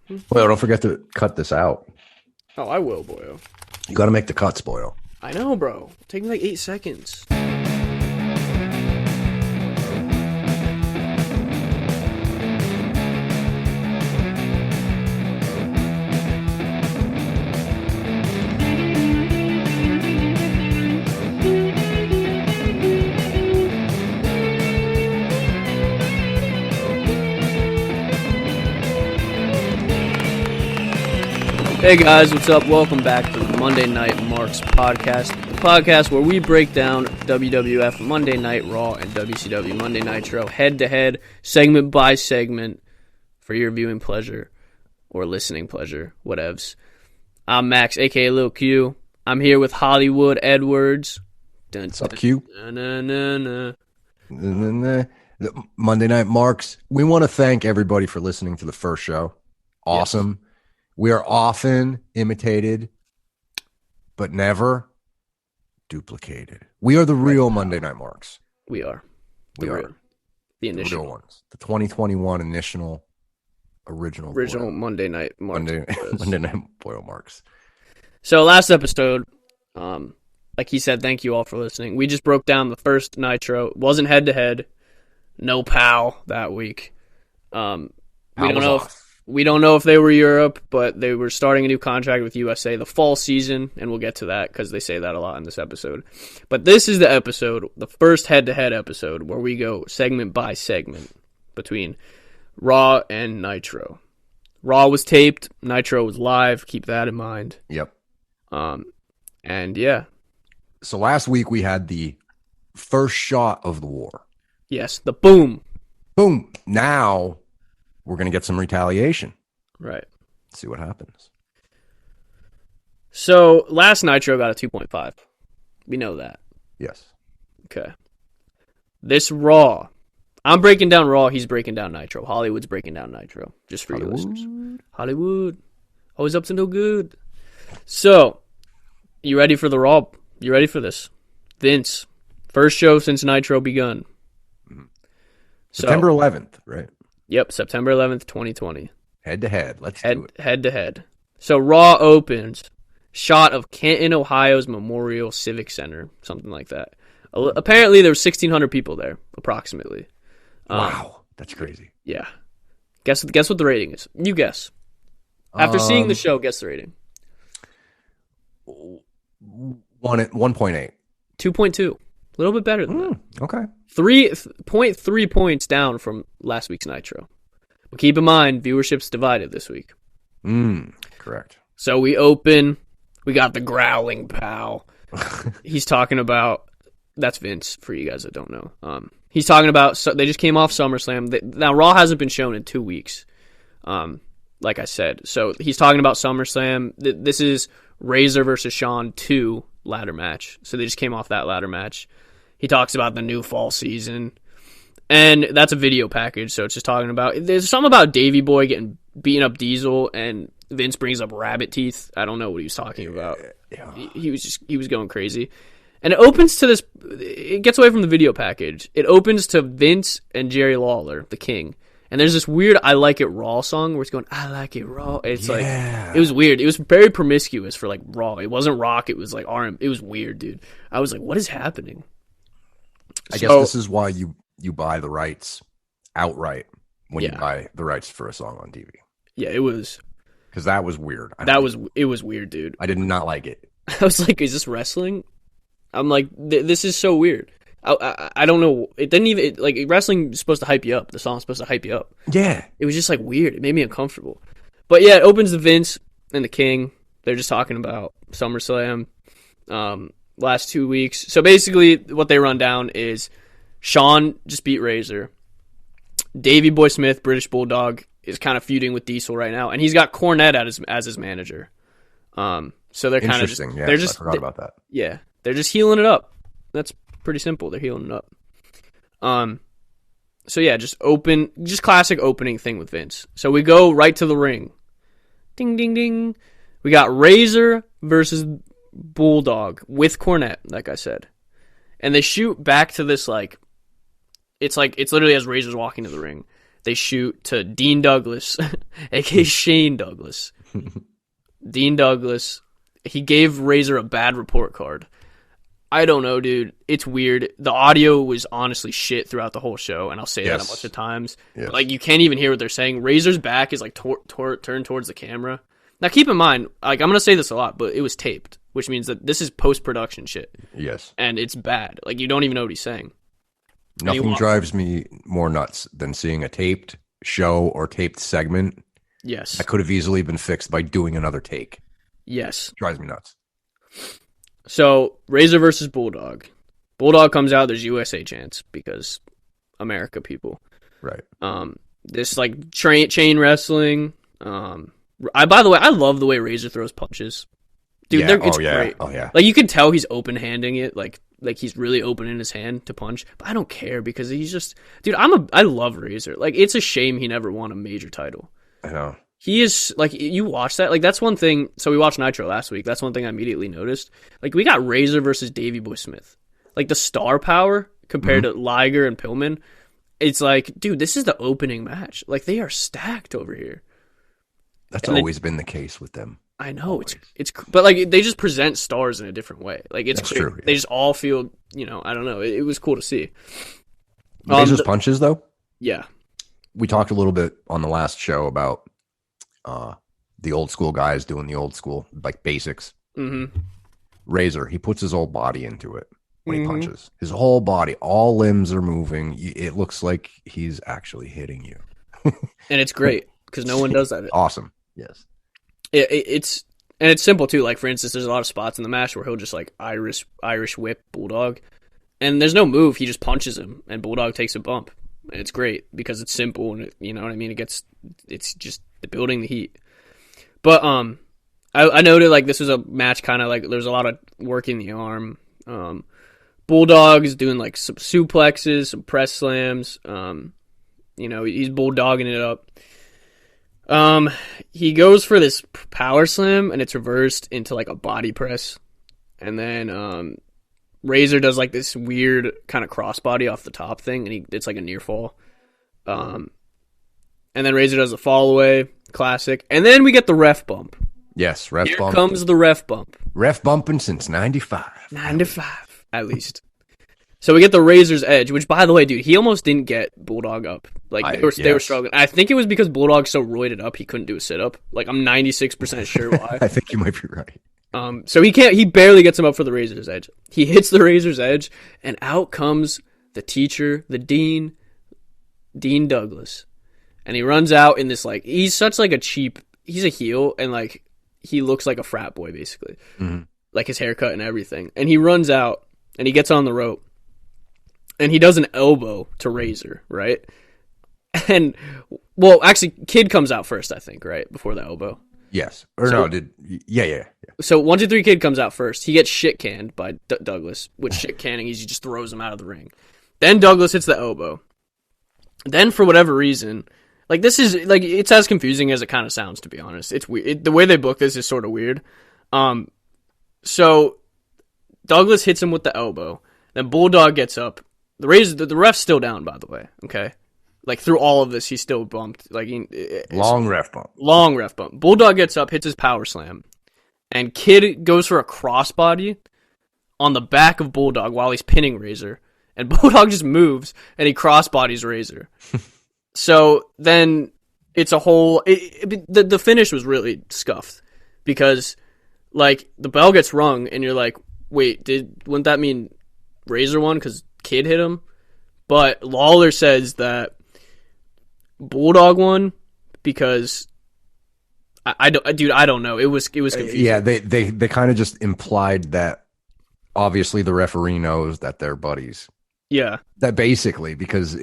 Boyle, don't forget to cut this out. Oh, I will, Boyle. You got to make the cuts, Boyle. I know, bro. Take me like 8 seconds. Hey guys, what's up? Welcome back to the Monday Night Marks podcast, the podcast where we break down WWF Monday Night Raw and WCW Monday Nitro head-to-head, segment by segment, for your viewing pleasure or listening pleasure, whatevs. I'm Max, aka Lil Q. I'm here with Hollywood Edwards. What's up, Q? The Monday Night Marks. We want to thank everybody for listening to the first show. Awesome. Yes. We are often imitated, but never duplicated. We are the real Monday Night Marks. We are. We are. The initial. The real ones. The 2021 original Boyle. Monday Night Marks. Monday Night Boyle Marks. So last episode, like he said, thank you all for listening. We just broke down the first Nitro. It wasn't head-to-head. No POW that week. We don't know if they were Europe, but they were starting a new contract with USA the fall season, and we'll get to that because they say that a lot in this episode. But this is the episode, the first head-to-head episode, where we go segment by segment between Raw and Nitro. Raw was taped, Nitro was live. Keep that in mind. Yep. And yeah. So last week we had the first shot of the war. Yes, the boom. Boom. Now we're going to get some retaliation. Right. See what happens. So, last Nitro got a 2.5. We know that. Yes. Okay. This Raw. I'm breaking down Raw. He's breaking down Nitro. Hollywood's breaking down Nitro. Just for you listeners. Hollywood. Always up to no good. So, you ready for the Raw? You ready for this? Vince. First show since Nitro begun. September 11th, right? Yep, September 11th, 2020. Head-to-head. Let's do it. Head-to-head. So Raw opens. Shot of Canton, Ohio's Memorial Civic Center. Something like that. Apparently, there were 1,600 people there, approximately. Wow. That's crazy. Yeah. Guess what the rating is. You guess. After seeing the show, guess the rating. 1.8. 2.2. A little bit better than that. Okay. 3.3 points down from last week's Nitro. But keep in mind, viewership's divided this week. Correct. So we open. We got the growling pal. He's talking about. That's Vince, for you guys that don't know. He's talking about. So they just came off SummerSlam. Now, Raw hasn't been shown in 2 weeks. Like I said. So he's talking about SummerSlam. This is Razor versus Shawn 2 ladder match. So they just came off that ladder match. He talks about the new fall season. And that's a video package, so it's just talking about... There's something about Davey Boy getting beating up Diesel, and Vince brings up rabbit teeth. I don't know what he was talking about. Yeah. He was going crazy. And it opens to this... It gets away from the video package. It opens to Vince and Jerry Lawler, the King. And there's this weird I Like It Raw song where it's going, I like it raw. It's like... It was weird. It was very promiscuous for, like, Raw. It wasn't rock. It was, like, RM. It was weird, dude. I was like, what is happening? I guess this is why you buy the rights outright when you buy the rights for a song on TV. Yeah, it was... Because that was weird. It was weird, dude. I did not like it. I was like, is this wrestling? I'm like, this is so weird. I don't know. It didn't even... like, wrestling is supposed to hype you up. The song's supposed to hype you up. Yeah. It was just, like, weird. It made me uncomfortable. But, yeah, it opens the Vince and the King. They're just talking about SummerSlam. Last 2 weeks. So basically what they run down is Shawn just beat Razor. Davey Boy Smith, British Bulldog, is kind of feuding with Diesel right now, and he's got Cornette as his manager. So they're kind of just... Yeah, they're just, I forgot about that. Yeah. They're just healing it up. That's pretty simple. They're healing it up. So yeah, just classic opening thing with Vince. So we go right to the ring. Ding, ding, ding. We got Razor versus Bulldog with Cornette, like I said. And they shoot back to this, it's literally as Razor's walking to the ring. they shoot to Dean Douglas, aka Shane Douglas. Dean Douglas, he gave Razor a bad report card. I don't know, dude. It's weird. The audio was honestly shit throughout the whole show, and I'll say that a bunch of times. Yes. But, like, you can't even hear what they're saying. Razor's back is like turned towards the camera. Now, keep in mind, like, I'm gonna say this a lot, but it was taped, which means that this is post-production shit. Yes, and it's bad. Like, you don't even know what he's saying. Nothing drives me more nuts than seeing a taped show or taped segment. Yes, that could have easily been fixed by doing another take. Yes, drives me nuts. So, Razor versus Bulldog. Bulldog comes out, there's USA chants because America people. Right. This, like, chain wrestling. By the way, I love the way Razor throws punches. Dude, it's great. Oh, yeah. Like, you can tell he's open-handing it, like he's really opening his hand to punch. But I don't care because he's just... Dude, I love Razor. Like, it's a shame he never won a major title. I know. He is, like, you watch that, like, that's one thing, so we watched Nitro last week, that's one thing I immediately noticed. Like, we got Razor versus Davey Boy Smith. Like, the star power compared to Liger and Pillman, it's like, dude, this is the opening match. Like, they are stacked over here. That's always been the case with them. I know, it's but, like, they just present stars in a different way. Like, it's true. Yeah. They just all feel, you know, I don't know, it was cool to see. Razor's punches, though? Yeah. We talked a little bit on the last show about the old school guys doing the old school, like, basics. Mm-hmm. Razor, he puts his whole body into it when he punches. His whole body, all limbs are moving. It looks like he's actually hitting you. And it's great because no one does that. Awesome. Yes. It's simple too. Like, for instance, there's a lot of spots in the match where he'll just, like, Irish whip Bulldog, and there's no move. He just punches him, and Bulldog takes a bump. And it's great because it's simple, and you know what I mean. It's just building the heat. But I noted, like, this was a match kind of like there's a lot of working the arm. Bulldog is doing, like, some suplexes, some press slams. You know, he's bulldogging it up. He goes for this power slam, and it's reversed into, like, a body press. And then Razor does, like, this weird kind of crossbody off the top thing, and it's like a near fall. And then Razor does a fall away, classic. And then we get the ref bump. Yes, ref bump. Here comes the ref bump. Ref bumping since 95. 95, at least. So we get the Razor's Edge, which, by the way, dude, he almost didn't get Bulldog up. Like, they were struggling. I think it was because Bulldog's so roided up, he couldn't do a sit-up. Like, I'm 96% sure why. I think you might be right. So he barely gets him up for the Razor's Edge. He hits the Razor's Edge, and out comes the teacher, the Dean Douglas. And he runs out in this, like, he's such, like, he's a heel, and, like, he looks like a frat boy, basically. Mm-hmm. Like, his haircut and everything. And he runs out, and he gets on the rope, and he does an elbow to Razor, right? And, well, actually, Kid comes out first, I think, right? Before the elbow. Yes. Yeah. So 1, 2, 3 Kid comes out first. He gets shit canned by Douglas, which shit canning he just throws him out of the ring. Then Douglas hits the elbow. Then, for whatever reason, like, this is, like, it's as confusing as it kind of sounds, to be honest. It's weird. The way they book this is sort of weird. So Douglas hits him with the elbow. Then Bulldog gets up. The ref's still down, by the way. Okay, like, through all of this, he's still bumped. Like, long ref bump. Bulldog gets up, hits his power slam, and Kid goes for a crossbody on the back of Bulldog while he's pinning Razor, and Bulldog just moves and he crossbodies Razor. So then it's a whole. The finish was really scuffed because, like, the bell gets rung and you're like, wait, wouldn't that mean Razor won because Kid hit him? But Lawler says that Bulldog won because I don't know. It was confusing. Yeah, they kind of just implied that obviously the referee knows that they're buddies. Yeah, that basically, because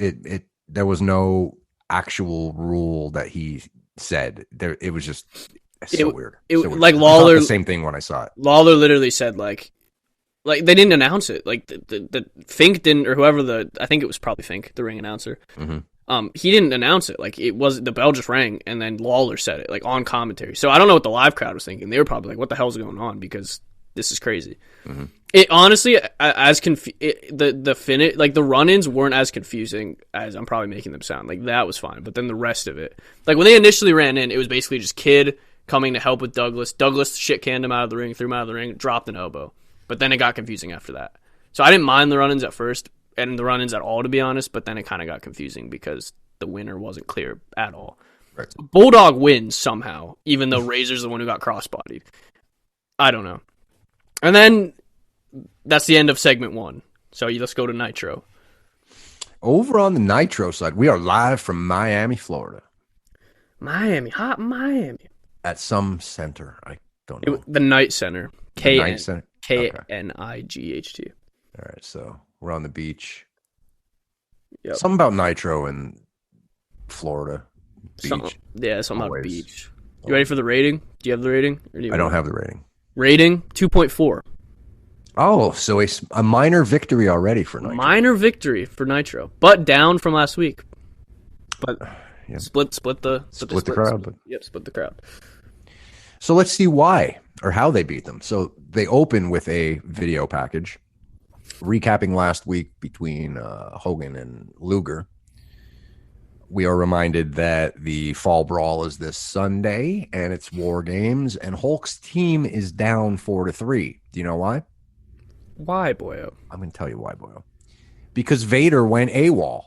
there was no actual rule that he said there. It was just so weird. Like, Lawler, the same thing when I saw it. Lawler literally said, like they didn't announce it. Like, the Fink didn't, or whoever I think it was probably Fink, the ring announcer. Mm-hmm. He didn't announce it. Like, it was, the bell just rang, and then Lawler said it, like, on commentary. So I don't know what the live crowd was thinking. They were probably like, what the hell's going on? Because this is crazy. It honestly, the finish, like the run-ins weren't as confusing as I'm probably making them sound. Like that was fine, but then the rest of it, like when they initially ran in, it was basically just Kid coming to help with Douglas. Douglas shit canned him out of the ring, threw him out of the ring, dropped an elbow. But then it got confusing after that. So I didn't mind the run-ins at first, and the run-ins at all, to be honest. But then it kind of got confusing because the winner wasn't clear at all. Right. So Bulldog wins somehow, even though Razor's the one who got crossbodied. I don't know. And then that's the end of segment 1. So let's go to Nitro. Over on the Nitro side, we are live from Miami, Florida. Miami, hot Miami. At some center. I don't know. The Night Center. Night Center? K-N-I-G-H-T. All right, so we're on the beach. Yep. Something about Nitro in Florida. Beach. Something about beach. You ready for the rating? Do you have the rating? I don't have the rating. Rating 2.4. Oh, so a minor victory already for Nitro. Minor victory for Nitro, but down from last week. But split the crowd. Split the crowd. So let's see why or how they beat them. So they open with a video package recapping last week between Hogan and Luger. We are reminded that the Fall Brawl is this Sunday, and it's War Games, and Hulk's team is down 4-3. Do you know why? Why, boyo? I'm going to tell you why, boyo. Because Vader went AWOL.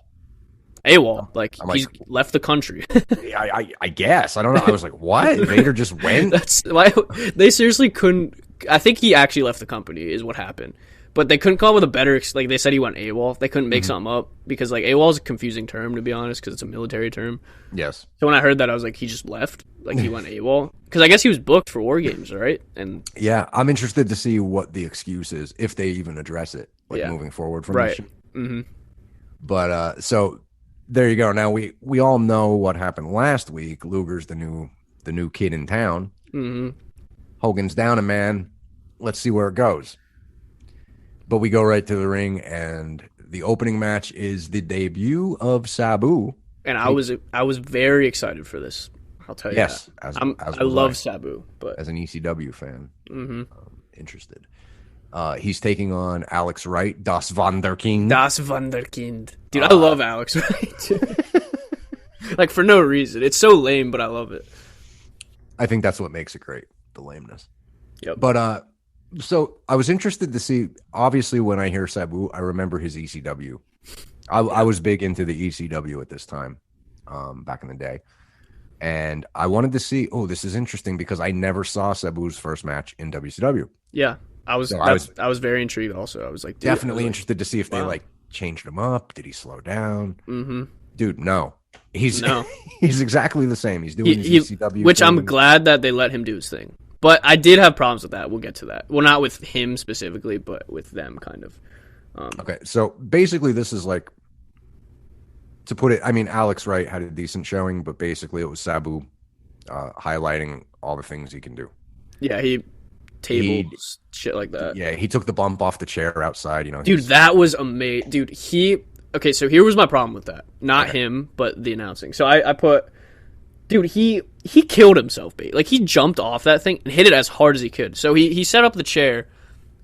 AWOL? Like, he's left the country. I guess. I don't know. I was like, what? Vader just went? That's why they seriously couldn't. I think he actually left the company, is what happened. But they couldn't come up with a better, like they said he went AWOL. They couldn't make something up because like AWOL is a confusing term, to be honest, because it's a military term. Yes. So when I heard that, I was like, he just left? Like he went AWOL? Because I guess he was booked for War Games, right? And yeah, I'm interested to see what the excuse is, if they even address it, like moving forward from this. Mm-hmm. But so there you go. Now we all know what happened last week. Luger's the new kid in town. Mm-hmm. Hogan's down a man. Let's see where it goes. But we go right to the ring, and the opening match is the debut of Sabu. And I was very excited for this. I'll tell you. Yes, that. I love Sabu, but as an ECW fan, mm-hmm. Interested. He's taking on Alex Wright, Das Wunderkind. Das Wunderkind, dude, I love Alex Wright. Like for no reason, it's so lame, but I love it. I think that's what makes it great, the lameness. Yep. But so I was interested to see. Obviously, when I hear Sabu, I remember his ECW. I was big into the ECW at this time, back in the day, and I wanted to see. Oh, this is interesting because I never saw Sabu's first match in WCW. Yeah, I was very intrigued. Also, I was like, definitely interested to see if they like changed him up. Did he slow down? Mm-hmm. Dude, no. He's exactly the same. He's doing his ECW, which I'm glad that they let him do his thing. But I did have problems with that. We'll get to that. Well, not with him specifically, but with them, kind of. Okay, so basically, this is like, to put it. I mean, Alex Wright had a decent showing, but basically, it was Sabu highlighting all the things he can do. Yeah, he tables shit like that. Yeah, he took the bump off the chair outside. You know, dude, that was amazing. Dude, okay. So here was my problem with that. Not him, but the announcing. So I put. Dude, he killed himself, bait. Like, he jumped off that thing and hit it as hard as he could. So he set up the chair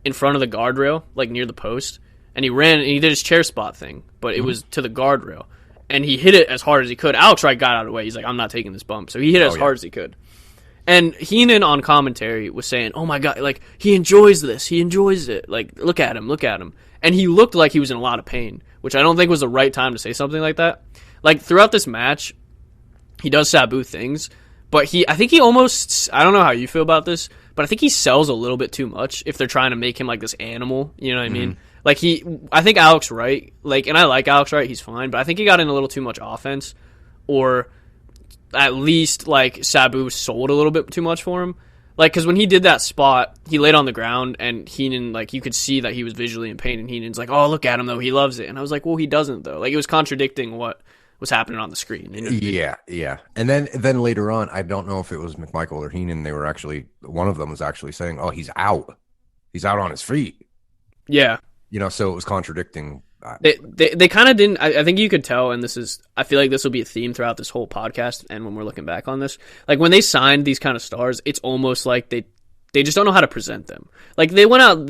in front of the guardrail, like near the post, and he ran and he did his chair spot thing, but it was to the guardrail. And he hit it as hard as he could. Alex Wright got out of the way. He's like, I'm not taking this bump. So he hit it as hard as he could. And Heenan on commentary was saying, oh my God, like, he enjoys this. He enjoys it. Like, look at him. And he looked like he was in a lot of pain, which I don't think was the right time to say something like that. Like, throughout this match, he does Sabu things, but I think he almost, I don't know how you feel about this, but I think he sells a little bit too much if they're trying to make him like this animal, you know what I mean? Like I think Alex Wright, like, and I like Alex Wright, he's fine, but I think he got in a little too much offense, or at least like Sabu sold a little bit too much for him. Like, because when he did that spot, he laid on the ground, and Heenan, like, you could see that he was visually in pain, and Heenan's like, oh, look at him, though, he loves it. And I was like, well, he doesn't, though. Like, it was contradicting what was happening on the screen. You know? Yeah. And then later on, I don't know if it was McMichael or Heenan, they were actually, one of them was actually saying, oh, he's out. He's out on his feet. Yeah. You know, so it was contradicting. They kind of didn't, I think you could tell, and I feel like this will be a theme throughout this whole podcast, and when we're looking back on this, like, when they signed these kind of stars, it's almost like they they just don't know how to present them. Like they went out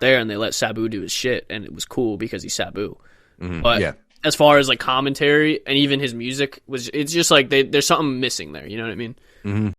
there and they let Sabu do his shit, and it was cool because he's Sabu. But as far as like commentary and even his music it's just like there's something missing there. You know what I mean?